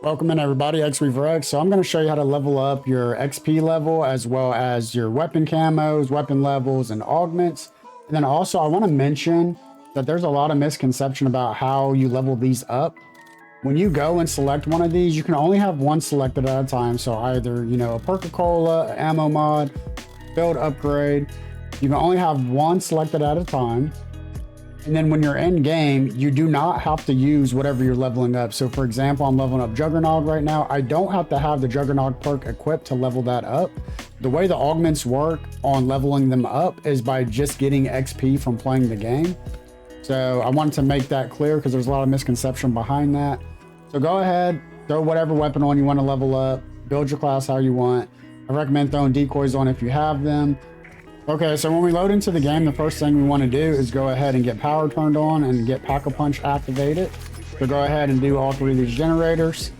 Welcome in everybody, XReverX. So I'm going to show you how to level up your XP level as well as your weapon camos, weapon levels, and augments. And then also I want to mention that there's a lot of misconception about how you level these up. When you go and select one of these, you can only have one selected at a time. So either, a Perca-Cola, ammo mod, build upgrade. You can only have one selected at a time. And then when you're in game, you do not have to use whatever you're leveling up. So for example, I'm leveling up Juggernog right now. I don't have to have the Juggernog perk equipped to level that up. The way the augments work on leveling them up is by just getting XP from playing the game. So I wanted to make that clear because there's a lot of misconception behind that. So go ahead, throw whatever weapon on you want to level up, build your class how you want. I recommend throwing decoys on if you have them. Okay, so when we load into the game, the first thing we want to do is go ahead and get power turned on and get Pack-a-Punch activated. So go ahead and do all three of these generators.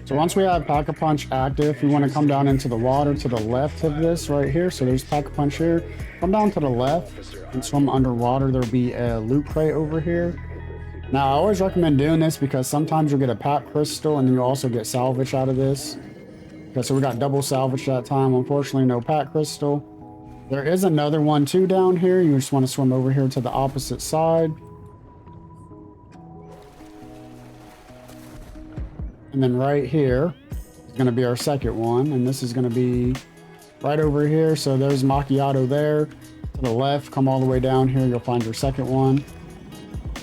So once we have Pack-a-Punch active, we want to come down into the water to the left of this right here. So there's Pack-a-Punch here. Come down to the left and swim underwater. There'll be a loot crate over here. Now, I always recommend doing this because sometimes you'll get a pack crystal and then you'll also get salvage out of this. Okay, so we got double salvage that time. Unfortunately, no pack crystal. There is another one too down here. You just want to swim over here to the opposite side. And then right here is going to be our second one. And this is going to be right over here. So there's Macchiato there. To the left, come all the way down here. You'll find your second one.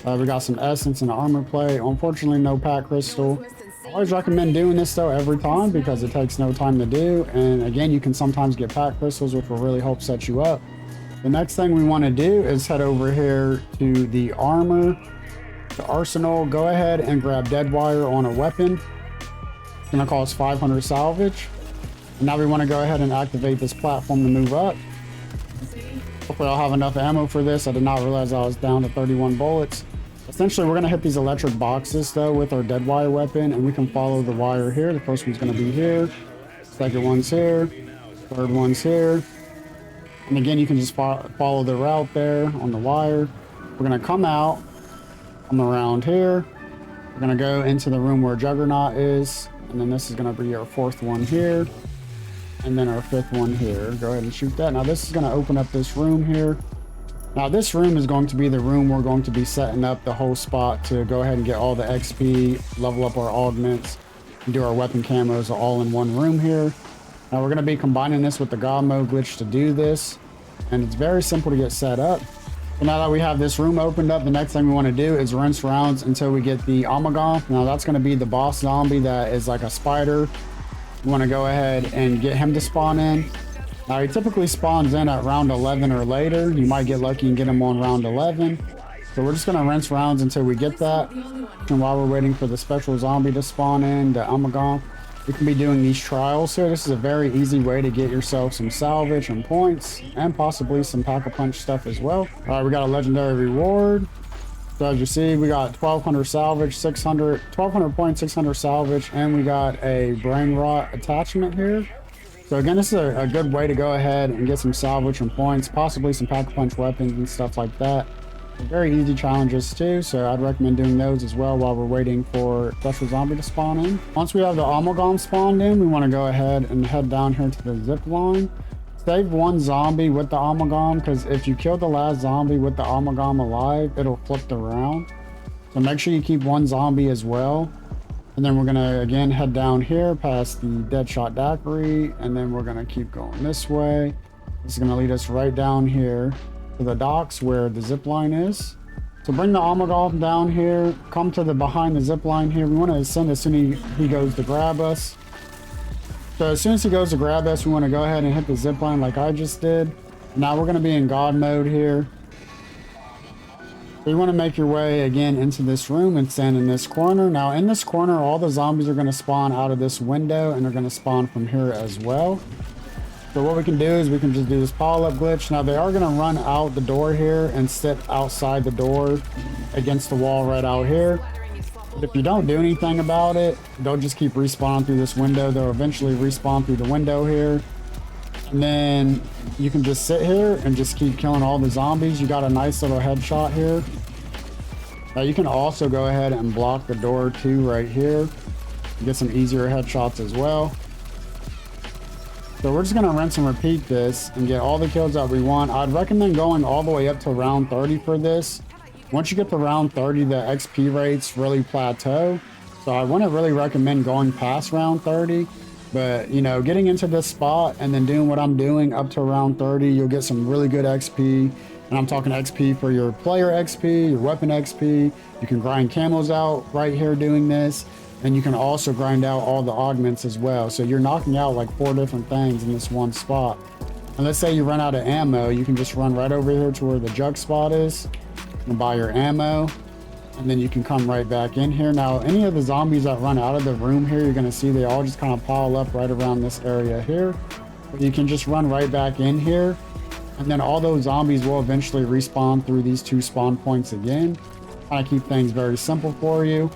We got some essence and armor plate. Unfortunately, no pack crystal. I always recommend doing this though every time because it takes no time to do, and again you can sometimes get pack crystals, which will really help set you up. The next thing we want to do is head over here to the armor, the arsenal. Go ahead and grab dead wire on a weapon. It's going to cost 500 salvage. And now we want to go ahead and activate this platform to move up. Hopefully I'll have enough ammo for this. I did not realize I was down to 31 bullets. Essentially, we're going to hit these electric boxes, though, with our dead wire weapon, and we can follow the wire here. The first one's going to be here. Second one's here. Third one's here. And again, you can just follow the route there on the wire. We're going to come out, come around here. We're going to go into the room where Juggernaut is, and then this is going to be our fourth one here, and then our fifth one here. Go ahead and shoot that. Now, this is going to open up this room here. Now this room is going to be the room we're going to be setting up the whole spot to go ahead and get all the XP, level up our augments, and do our weapon camos all in one room here. Now we're going to be combining this with the God mode glitch to do this, and it's very simple to get set up. So now that we have this room opened up, the next thing we want to do is rinse rounds until we get the Augements. Now that's going to be the boss zombie that is like a spider. We want to go ahead and get him to spawn in. Now, he typically spawns in at round 11 or later. You might get lucky and get him on round 11. So we're just going to rinse rounds until we get that. And while we're waiting for the special zombie to spawn in, the Augements, we can be doing these trials here. This is a very easy way to get yourself some salvage and points, and possibly some Pack-a-Punch stuff as well. All right, we got a legendary reward. So as you see, we got 1200 salvage, 1200 points, 600 salvage, and we got a brain rot attachment here. So again, this is a good way to go ahead and get some salvage and points, possibly some Pack-a-Punch weapons and stuff like that. Very easy challenges too, so I'd recommend doing those as well while we're waiting for special zombie to spawn in. Once we have the Augements spawned in, we want to go ahead and head down here to the Zipline. Save one zombie with the Augements, because if you kill the last zombie with the Augements alive, it'll flip the round. So make sure you keep one zombie as well. And then we're going to, again, head down here past the Deadshot Daiquiri, and then we're going to keep going this way. This is going to lead us right down here to the docks where the Zipline is. So bring the Augements down here, come to the behind the Zipline here. We want to ascend as soon as he goes to grab us. So as soon as he goes to grab us, we want to go ahead and hit the Zipline like I just did. Now we're going to be in God mode here. So you want to make your way again into this room and stand in this corner. Now in this corner, all the zombies are going to spawn out of this window, and they're going to spawn from here as well. So what we can do is we can just do this pile-up glitch. Now they are going to run out the door here and sit outside the door against the wall right out here. But if you don't do anything about it, they'll just keep respawning through this window. They'll eventually respawn through the window here. And then you can just sit here and just keep killing all the zombies. You got a nice little headshot here. You can also go ahead and block the door too right here. Get some easier headshots as well. So we're just gonna rinse and repeat this and get all the kills that we want. I'd recommend going all the way up to round 30 for this. Once you get to round 30, the XP rates really plateau. So I wouldn't really recommend going past round 30. But, you know, getting into this spot and then doing what I'm doing up to round 30, you'll get some really good XP. And I'm talking XP for your player XP, your weapon XP. You can grind camos out right here doing this. And you can also grind out all the augments as well. So you're knocking out like 4 different things in this one spot. And let's say you run out of ammo, you can just run right over here to where the jug spot is and buy your ammo. And then you can come right back in here. Now, any of the zombies that run out of the room here, you're gonna see they all just kind of pile up right around this area here. But you can just run right back in here. And then all those zombies will eventually respawn through these 2 spawn points again. Kind of keep things very simple for you.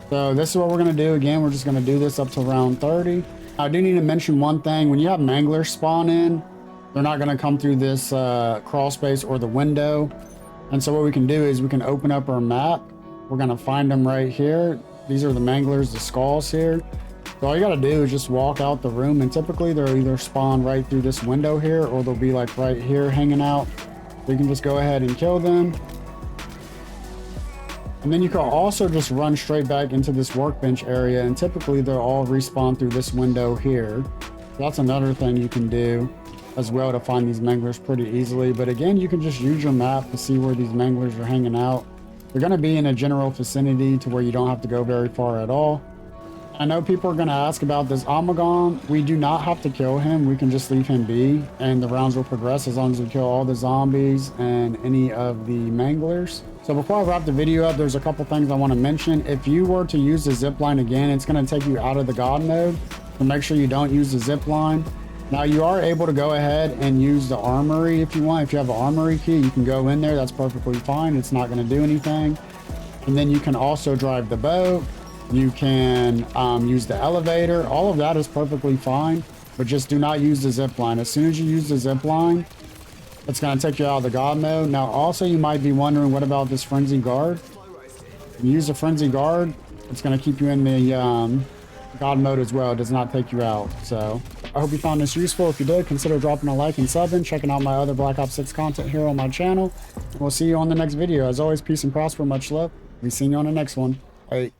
So this is what we're going to do. Again, we're just going to do this up to round 30. I do need to mention one thing. When you have Manglers spawn in, they're not going to come through this crawl space or the window. And so what we can do is we can open up our map. We're going to find them right here. These are the Manglers, the skulls here. So all you got to do is just walk out the room, and typically they'll either spawn right through this window here, or they'll be like right here hanging out. So you can just go ahead and kill them. And then you can also just run straight back into this workbench area, and typically they'll all respawn through this window here. So that's another thing you can do as well to find these Manglers pretty easily. But again, you can just use your map to see where these Manglers are hanging out. They're going to be in a general vicinity to where you don't have to go very far at all. I know people are going to ask about this Augements. We do not have to kill him. We can just leave him be, and the rounds will progress as long as we kill all the zombies and any of the Manglers. So before I wrap the video up, there's a couple things I want to mention. If you were to use the Zipline again, it's going to take you out of the God mode. So make sure you don't use the Zipline. Now you are able to go ahead and use the armory if you want. If you have an armory key, you can go in there. That's perfectly fine. It's not going to do anything. And then you can also drive the boat. You can use the elevator. All of that is perfectly fine, but just do not use the Zipline. As soon as you use the Zipline, it's going to take you out of the God mode. Now, also, you might be wondering, what about this Frenzy Guard? When you use the Frenzy Guard, it's going to keep you in the God mode as well. It does not take you out. So, I hope you found this useful. If you did, consider dropping a like and subbing, checking out my other Black Ops 6 content here on my channel. And we'll see you on the next video. As always, peace and prosper. Much love. We'll see you on the next one. Bye.